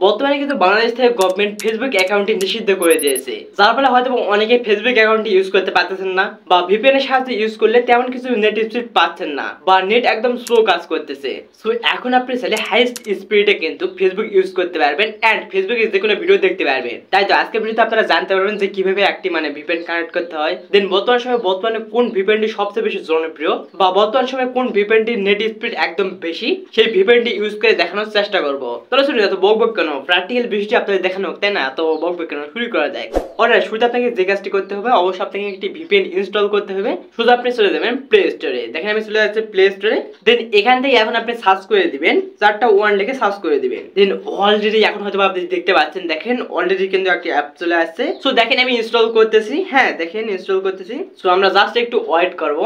বর্তমানে কিন্তু বাংলাদেশ থেকে গভর্নমেন্ট ফেসবুক অ্যাকাউন্টটি নিষিদ্ধ করে দিয়েছে, যার ফলে হয়তো অনেকে ফেসবুক অ্যাকাউন্টটি ইউজ করতে পারতেছেন না, বা ভিপিএন এর সাহায্যে ইউজ করলে তেমন কিছু নেট স্পিড পাচ্ছেন না, বা নেট একদম স্লো কাজ করতেছে। সো এখন আপনি চাইলে হাইস্ট স্পিডে কিন্তু ফেসবুক ইউজ করতে পারবেন এন্ড ফেসবুকে যে কোনো ভিডিও দেখতে পারবেন। তাই তো আজকের ভিডিওতে আপনারা জানতে পারবেন যে কিভাবে একটি ভিপিএন কানেক্ট করতে হয়, দেন বর্তমানে কোন ভিপিএনটি সবচেয়ে বেশি জনপ্রিয়, বা বর্তমান সময়ে কোন ভিপিএনটির নেট স্পিড একদম বেশি, সেই ভিপিএনটি ইউজ করে দেখানোর চেষ্টা করব। তাহলে শুনুন, এত বকবক কেন, প্র্যাকটিক্যাল বিষয়টি আপনাদের দেখানো হোক, তাই না? তো বকবক কেন, শুরু করা যায়। অলরাইট, শুরুতে আপনাকে যে কাজটি করতে হবে, অবশ্যই আপনাকে একটি ভিপিএন ইনস্টল করতে হবে। শুধু আপনি চলে যাবেন প্লে স্টোরে। দেখেন আমি চলে যাচ্ছি প্লে স্টোরে। দেন এখান থেকে এখন আপনি সার্চ করে দিবেন, 4টা 1 লিখে সার্চ করে দিবেন। দেন অলরেডি এখন হয়তো আপনি দেখতে পাচ্ছেন, দেখেন অলরেডি কিন্তু একটি অ্যাপ চলে আসছে। সো দেখেন আমি ইনস্টল করতেছি। হ্যাঁ দেখেন ইনস্টল করতেছি। সো আমরা জাস্ট একটু ওয়েট করব।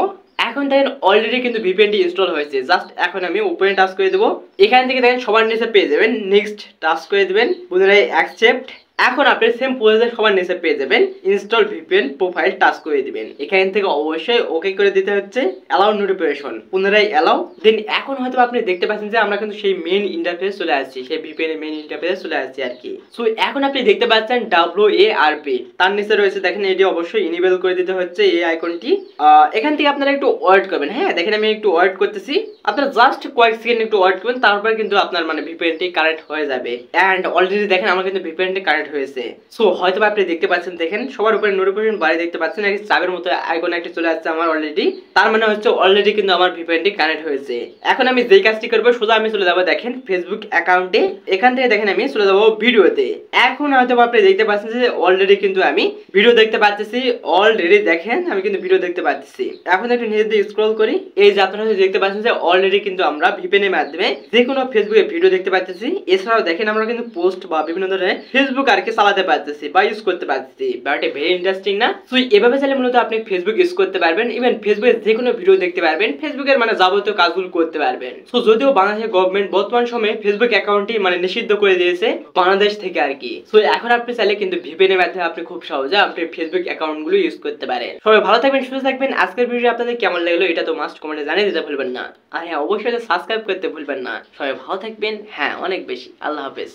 এখন দেখেন অলরেডি কিন্তু ভিপিএনটি ইনস্টল হয়েছে। জাস্ট এখন আমি ওপেন টাচ করে দেবো। এখান থেকে দেখেন সবার নিচে পেয়ে যাবেন নেক্সট টাচ করে দিবেন, পুনরায় অ্যাকসেপ্ট। এখন আপনি সেম প্রসেস সবার নিচে পেয়ে যাবেন ইনস্টল ভিপিএন প্রোফাইল টাচ করে দিবেন। এখান থেকে অবশ্যই ওকে করে দিতে হচ্ছে, অ্যালাউ নোটিফিকেশন, পুনরায় অ্যালাউ। দেন এখন হয়তো আপনি দেখতে পাচ্ছেন যে আমরা কিন্তু সেই মেইন ইন্টারফেস চলে আসছি, সেই ভিপিএন এর মেইন ইন্টারফেস চলে আসছি আর কি। সো এখন আপনি দেখতে পাচ্ছেন WARP, তার নিচে রয়েছে দেখেন এটি অবশ্যই ইনেবল করে দিতে হচ্ছে এই আইকনটি। এখান থেকে আপনারা একটু ওয়েট করবেন। হ্যাঁ দেখেন আমি একটু ওয়েট করতেছি, আপনারা জাস্ট কয়েক সেকেন্ড একটু ওয়েট করবেন, তারপরে কিন্তু আপনার ভিপিএনটি কানেক্ট হয়ে যাবে। এন্ড অলরেডি দেখেন আমার কিন্তু ভিপিএনটি কানেক্ট হয়েছে। সো হয়তো আপনি দেখতে পাচ্ছেন, দেখেন সবার উপরে নোটিফিকেশন বারে দেখতে পাচ্ছেন একটি চাবের মতো আইকন একটা চলে আসছে আমার অলরেডি। তার মানে হচ্ছে অলরেডি কিন্তু আমার ভিপিএনটি কানেক্ট হয়েছে। এখন আমি যেই কাজটি করব, সোজা আমি চলে যাব দেখেন ফেসবুক অ্যাকাউন্টে। এখান থেকে দেখেন আমি চলে যাব ভিডিওতে। এখন হয়তো আপনি দেখতে পাচ্ছেন যে অলরেডি কিন্তু আমি ভিডিও দেখতে পাচ্ছি। অলরেডি দেখেন আমি কিন্তু ভিডিও দেখতে পাচ্ছি। এখন একটু নিচের দিকে স্ক্রল করি। এই যে আপনারা দেখতে পাচ্ছেন যে অলরেডি কিন্তু আমরা ভিপিএন এর মাধ্যমে যে কোনো ফেসবুকে ভিডিও দেখতে পাচ্ছি। এছাড়াও দেখেন আমরা কিন্তু পোস্ট বা বিভিন্ন ধরনের ফেসবুক আর কি চালাতে পারতেছি বা ইউজ করতে পারতেছি। বাট ভেরি ইন্টারেস্টিং না? সো এভাবে চাইলে মূলত আপনি ফেসবুক ইউজ করতে পারবেন, ইভেন ফেসবুকে যে কোনো ভিডিও দেখতে পারবেন, ফেসবুকের যাবতীয় কাজগুলো করতে পারবেন। সো যদিও বাংলাদেশের গভর্নমেন্ট বর্তমান সময়ে ফেসবুক অ্যাকাউন্টটি নিষিদ্ধ করে দিয়েছে বাংলাদেশ থেকে আর কি। সো এখন আপনি চাইলে কিন্তু ভিপিএন এর মাধ্যমে আপনি খুব সহজে আপনি ফেসবুক অ্যাকাউন্ট গুলো ইউজ করতে পারেন। সবাই ভালো থাকবেন, সুস্থ থাকবেন। আজকের ভিডিও আপনাদের কেমন লাগলো এটা তো মাস্ট কমেন্টে জানিয়ে দিতে ভুলবেন না। আর হ্যাঁ অবশ্যই সাবস্ক্রাইব করতে ভুলবেন না। সবাই ভালো থাকবেন, হ্যাঁ অনেক বেশি। আল্লাহ হাফেজ।